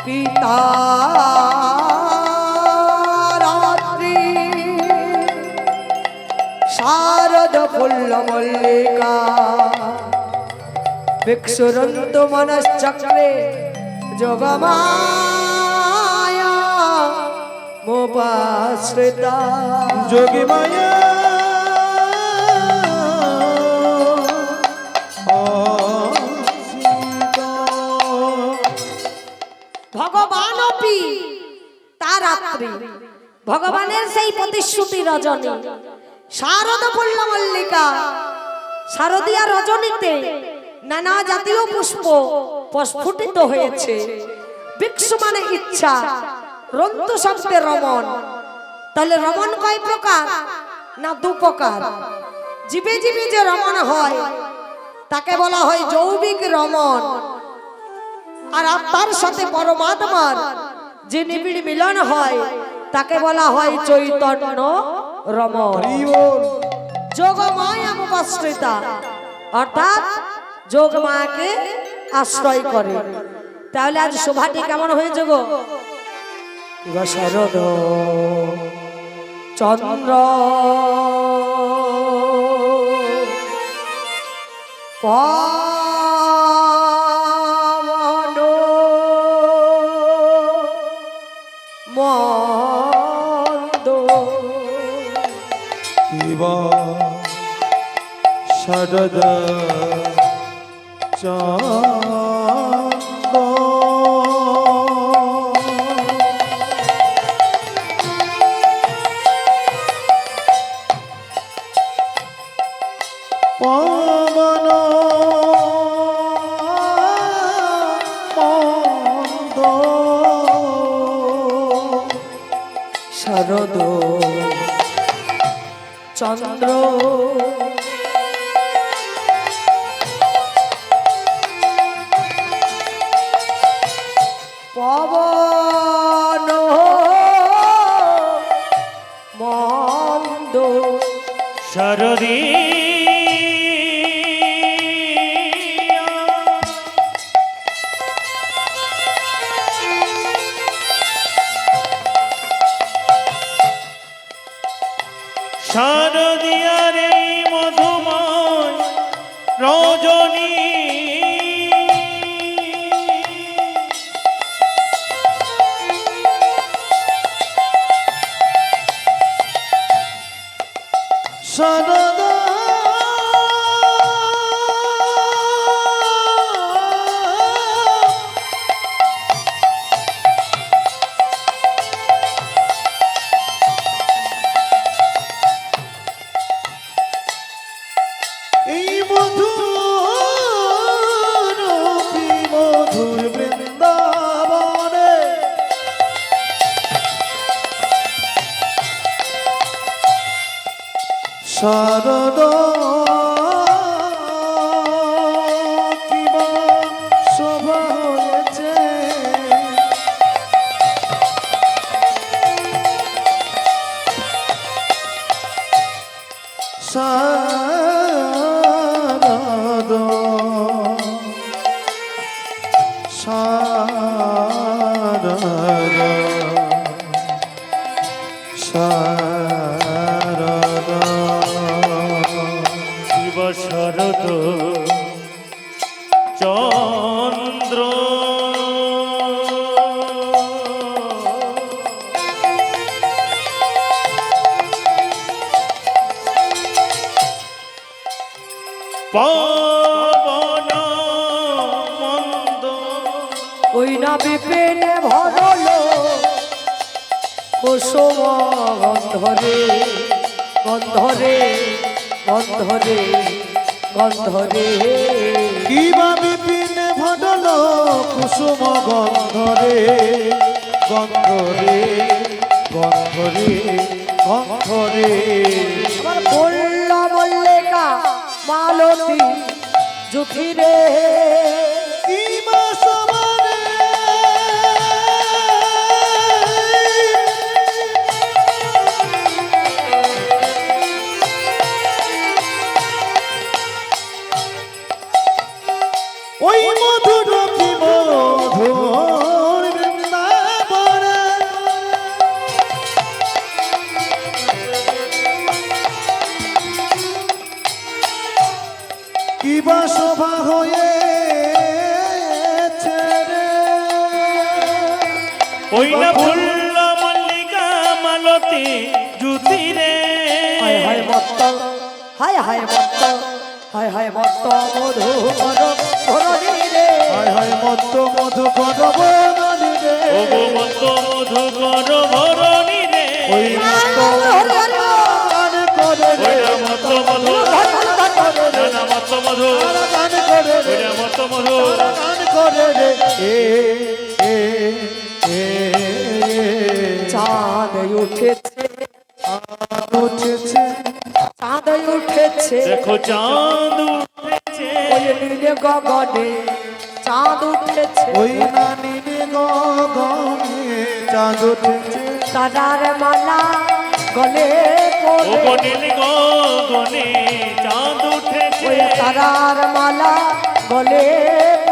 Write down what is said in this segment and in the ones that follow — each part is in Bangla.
পিতা রাত্রি শারদ ফুল্ল মল্লিকা ভিক্ষুরন্ত মনশ্চক্রে যোগমায়া মোপাশ্রিতা যোগী মায়া ভগবানপি তার রাত্রি ভগবানের সেই প্রতিশ্রুতি রজনী শারদ ফুল্ল মল্লিকা শারদীয়া রজনীতে নানা জাতীয় পুষ্প প্রস্ফুটিত হয়েছে। ভিক্ষু মানে ইচ্ছা, রন্তু শব্দে রমণ। তাহলে রমণ কয় প্রকার? না, দু প্রকার। জীবে জীবে যে রমণ হয় তাকে বলা হয় যৌবিক রমণ, আর আত্মার সাথে পরমাত্মার যে নিবিড় মিলন হয় তাকে বলা হয় চৈতন্য রমণ। যোগমায়া মুপাশ্রিতা অর্থাৎ যোগমায়াকে আশ্রয় করে। তাহলে আজ শোভাটি কেমন হয়েছে গো? শরদ চন্দ্র মন্দ শরদ চন্দ্র পবন মন্দ শরদ চন্দ্র পবন মন্দ শরদী শারদিয়ার এই মধুময় রজনী শরদ এই মধুর বৃন্দাবনে শারদ কিবা শোভা হয়েছে শারদ শারদ শারদ শিব শরদ চন্দ্র পবন মন্দ ওই না বিপিনে ভরলো কুসুম গন্ধরে গন্ধরে গন্ধরে গন্ধরে কিবা বিপিনে ভডল কুসুম গন্ধরে গন্ধরে গন্ধরে গন্ধরে আমার ফুল্ল মল্লিকা মালতী জুথিরে কিবা সমানে ওই মধুর কি মধুর বৃন্দাবনে কি বা শোভা হয়েছে রে ওই না ফুল্ল মল্লিকা মালতী জুতি রে হায় হায় মত্ত হায় হায় মত্ত হায় হায় মত্ত মধু করণী রে হায় হায় মত্ত মধু করবনি রে ও গো মত্ত মধু কর ভরণী রে ওই মত্ত গান করে রে ওই না মত্ত মধু না মত্ত মধু গান করে রে ওই না মত্ত মধু গান করে রে এ চাঁদ উঠেছে উঠেছে চাঁদ উঠেছে দেখো চাঁদ উঠেছে ওই নীলে গগনে চাঁদ উঠেছে ওই না নীলে গগনে চাঁদ উঠেছে তারার মালা গলে ও পড়ে গো নীল গগনে চাঁদ উঠেছে ওই তারার মালা গলে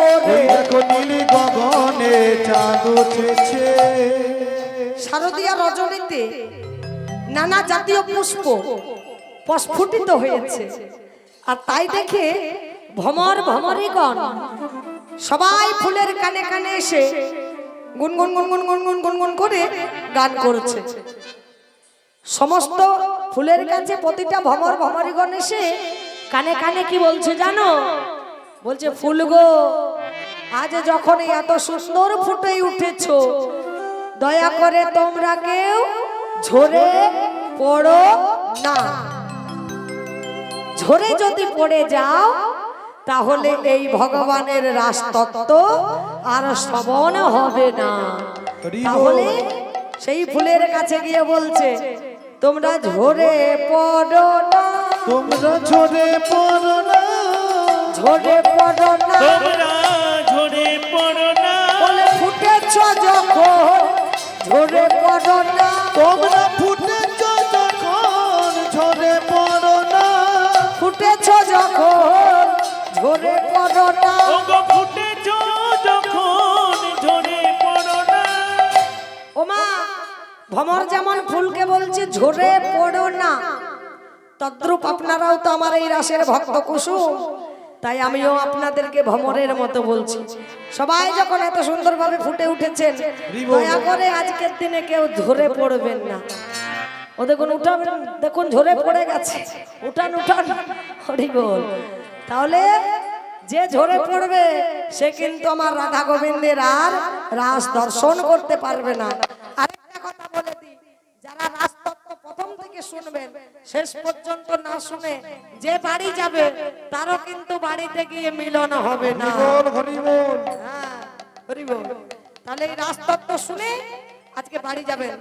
ওই পড়ে দেখো নীলে গগনে চাঁদ উঠেছে শারদীয়া রজনীতে নানা জাতীয় পুষ্প প্রস্ফুটিত হয়েছে আর তাই দেখে ভ্রমর ভ্রমরীগণ সবাই ফুলের কানে কানে এসে গুনগুন গুনগুন গুনগুন গুনগুন করে গান করছে। সমস্ত ফুলের কাছে প্রতিটা ভ্রমর ভ্রমরীগণ এসে কানে কানে কি বলছে জানো? বলছে ফুল গো, আজ যখন এত সুন্দর ফুটে উঠেছো, দয়া করে তোমরা কেউ ঝরে পড়ো না। ঝরে যদি পড়ে যাও তাহলে এই ভগবানের রাসতত্ত্ব আর শ্রবণ হবে না। তাহলে সেই ফুলের কাছে গিয়ে বলছে তোমরা ঝরে পড়ো না, তোমরা ঝরে পড়ো না, ঝরে পড়ো না, তোমরা ঝরে পড়ো না, বলে ফুটেছ যখন ঝরে পড়ো না, তোমরা ফুটেছ যখন ঝরে পড়ো না, ফুটেছ যখন ঝরে পড়ো না। ও গো ফুটেছ যখন ঝরে পড়ো না। ও মা, ভ্রমর যেমন ফুলকে বলছে ঝরে পড়ো না, তদ্রূপ আপনারাও তো আমার এই রাসের ভক্ত কুসুম, তাই আমিও আপনাদেরকে ভ্রমরের মতো বলছি। সবাই যখন এত সুন্দরভাবে ফুটে উঠেছেন, দয়া করে আজকের দিনে কেউ ঝরে পড়বেন না। ও দেখুন উঠাবেন, দেখুন ঝরে পড়ে গেছে, উঠান উঠান, হরি বল। তাহলে যে ঝরে পড়বে সে কিন্তু আমার রাধা গোবিন্দের আর রাস দর্শন করতে পারবে না। আরেকটা কথা বলে দিই, যারা রাস তত্ত্ব প্রথম থেকে শুনবেন শেষ পর্যন্ত না শুনে যে বাড়ি যাবে তারও কিন্তু বাড়িতে গিয়ে মিলন হবে না। বল হরি বল। হ্যাঁ, হরি বল। তাহলে এই রাস তত্ত্ব শুনে আজকে বাড়ি যাবেন।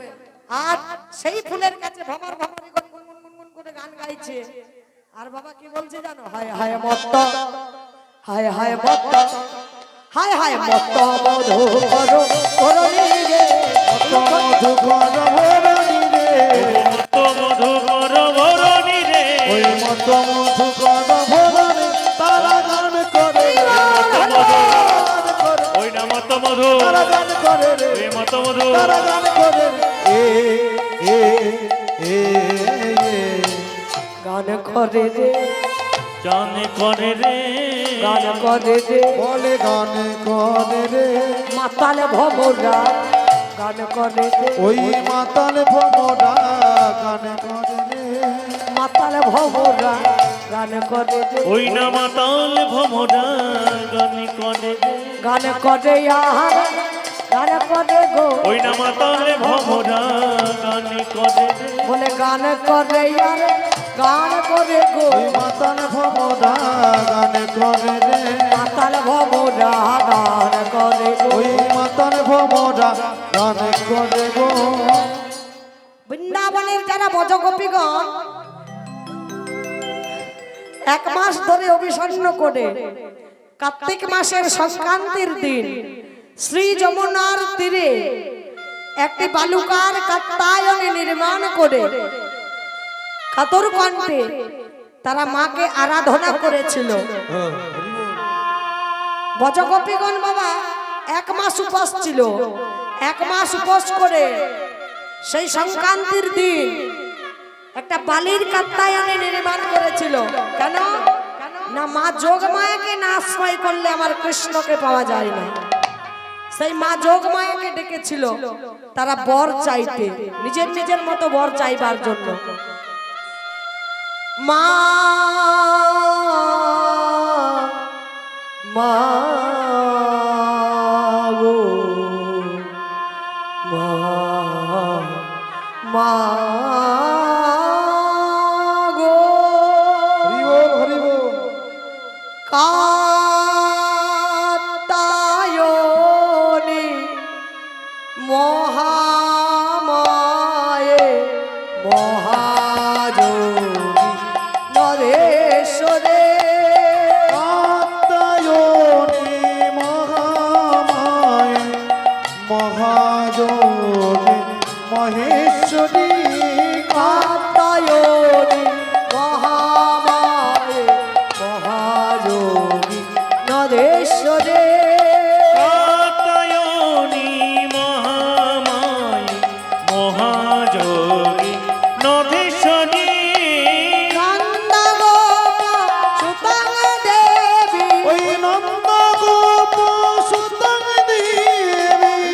আর সেই ফুলের কাছে ভ্রমর ভ্রমরীগণ গুনগুন গুনগুন করে গান গাইছে। আর বাবা কি বলছে জানো? হায় হায় মত্ত, হায় হায় মত্ত, হায় হায় মত্ত মধু করো করণী রে, মধু কর ভরণী রে, মত্ত মধু কর ভরণী রে, ওই মত মধু কর ভরণী, তারা গান করে রে, ওই না মত্ত মধু, তারা গান করে রে, ওই মত্ত মধু, তারা গান করে রে, এ গান করে রে, গান করে রে, গান করে রে, বলে গান করে রে, মাতাল ভমরা গান করে রে, ওই মাতাল ভমরা গান করে রে, মাতাল ভমরা গান করে রে, ওই না মাতাল ভমরা গান করে রে, গান করে আর গান করে গো, ওই না মাতাল ভমরা গান করে রে, বলে গান করে আর গান করে গো, ওই মাতাল ভমরা গান করে রে, মাতাল ভমরা গান করে গো। ওই মাতাল ভমরা গান করে গো। বৃন্দাবনের যারা বজগোপীগণ এক মাস ধরে অভিসন্ন করে কার্তিক মাসের সংক্রান্তির দিন শ্রী যমুনার তীরে একটি বালুকার কাত্যায়নী নির্মাণ করে কাতর কণ্ঠে তারা মাকে আরাধনা করেছিল। ব্রজগোপীগণ বাবা 1 মাস উপোস ছিল। 1 মাস উপোস করে সেই সংক্রান্তির দিন একটা বালির কাত্যায়নে নির্মাণ করেছিল। কেন না, মা যোগমায়াকে না আশ্রয় করলে আমার কৃষ্ণকে পাওয়া যায় না। সেই মা যোগমায়াকে ডেকেছিল তারা বর চাইতে, নিজের নিজের মতো বর চাইবার জন্য। মা মা গো মা মা গো হরি বল হরি বল। কাত্যায়নি মহামায়ে মহাযোগী নরেশ্বরে কাত্যায়নি মহামায়ে মহাযোগী মহেশ্বরী। কাত্যায়নি মহামায়ে মহাযোগী নরেশ্বরে কাত্যায়নি মহামায়ে মহাযোগী নধেশ্বরী। নন্দগোপ সুতং দেবী ওই নন্দ গোপ সুতং দেবী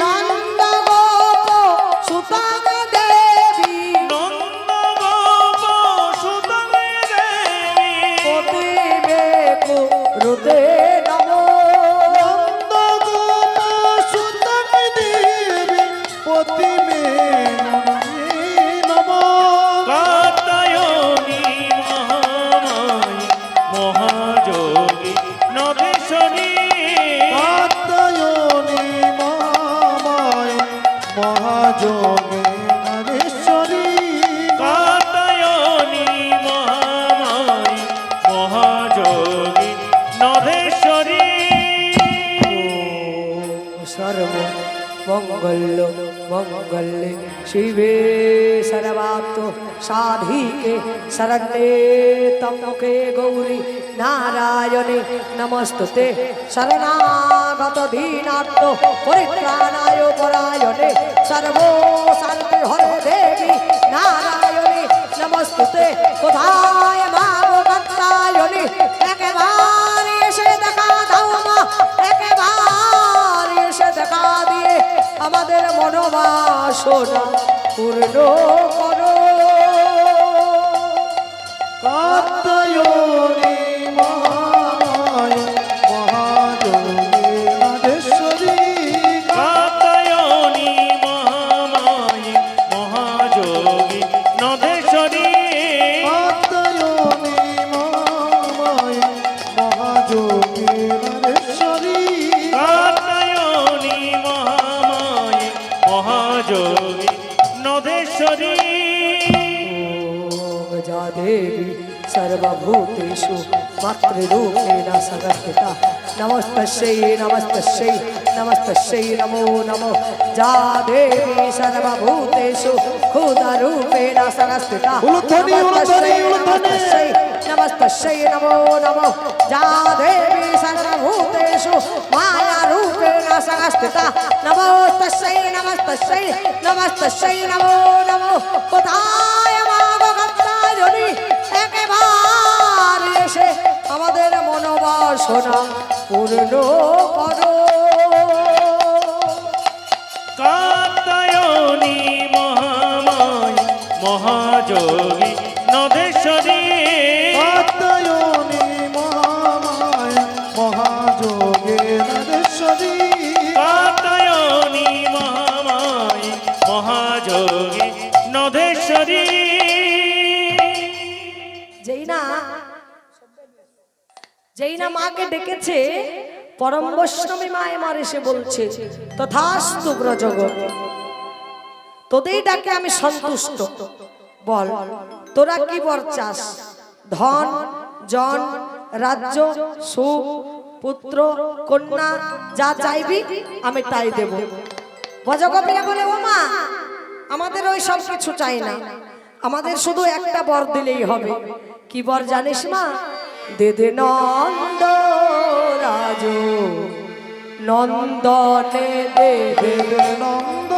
নন্দগোপ সুতং দেবী নন্দগোপ সুতং দেবী প্রতিবেকু রুতে নমো নন্দ গোপ সুতং দেবী প্রতিমে নমঃ। কাত্যায়নি মহামায়ে মহাযোগী নধেশ্বরী। কাত্যায়নি মহামায়ে মহাযোগী নরেশ্বরী। কাত্যায়নি মহামায়ে মহাযোগী নধেশ্বরী। সর্ব মঙ্গল মঙ্গলে শিবে সর্বাত্ম সাধিকে শরণ্যে ত্র্যম্বকে গৌরী নারায়ণে নমস্তুতে শরণাগত দীনার্থ পরিত্রাণায় পরায়ণে সর্বো শান্তি হর দেবী নারায়ণে নমস্তুতে। কোথায় মা গো কাত্যায়নি একেবারে এসে দেখা দাও মা, একেবারে এসে দেখা দিয়ে আমাদের মনোবাসনা পূর্ণ করো। কাত্যায়নি মহামায়ে মহাযোগী নরেশ্বরী। কাত্যায়নি মহামায়ে মহাযোগী নধেশ্বরী। কাত্যায়নি মহামায়ে মহাযোগী নরেশ্বরী। কাত্যায়নি মহামায়ে মহাযোগী নধেশ্বরী। जा देवी सर्वभूतेषु मातृरूपेण संस्थिता नमस्तस्यै नमस्तस्यै नमस्तस्यै नमो नमो। जा देवी सर्वभूतेषु क्षुद्रूपेण संस्थिता नमस्तस्यै नमस्तस्यै नमस्तस्यै नमो नमो। जा देवी सर्वभूतेषु मायारूपेण संस्थिता नमस्तस्यै नमस्तस्यै नमस्तस्यै नमो नमो। কোথায় মা গো কাত্যায়নি একেবারে এসে আমাদের মনোবাসনা পূর্ণ করো। কাত্যায়নি মহামায়ে মহাযোগী নধেশ্বরী। কাত্যায়নি মহামায়ে মহাযোগী নরেশ্বরী। কাত্যায়নি মহামায়ে মহাযোগী নধেশ্বরী। যেই না মাকে ডেকেছে পরম বৈষ্ণবী মা এমার এসে বলছে তথাস্তু ব্রজগণ, তোদের ডাকে আমি সন্তুষ্ট। বল তোরা কি বর চাস? ধন জন রাজ্য সুখ পুত্র কন্যা যা চাইবি আমি তাই দেব। ব্রজগোপীরা বলে ও মা আমাদের ওই সব কিছু চাই না, আমাদের শুধু একটা বর দিলেই হবে। কি বর জানিস মা? দে দে নন্দ রাজ নন্দনে দে দে দে নন্দ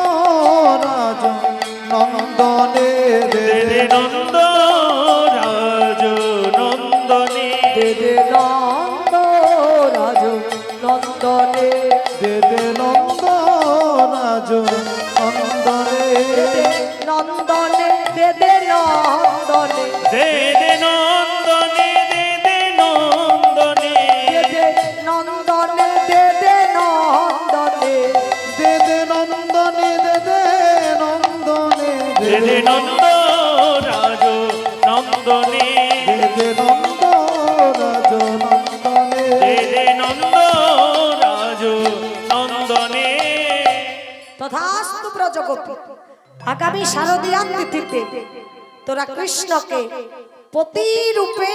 রাজ নন্দনে দে দে নন্দ রাজ নন্দনে দে দে নন্দ রাজ নন্দনে দে নন্দ রাজ নন্দনে নন্দনে দে দে নন্দনে দে নন্দনে দে নন্দনে দে নন্দনে দে দে নন্দনে দে নন্দনে দে নন্দনে দে নন্দ রাজ নন্দনে দে নন্দ রাজ নন্দনে দে নন্দ রাজ নন্দনে। তথাস্তু ব্রজগোপী আগামী শারদীয়া তিথিতে তোরা কৃষ্ণকে পতি রূপে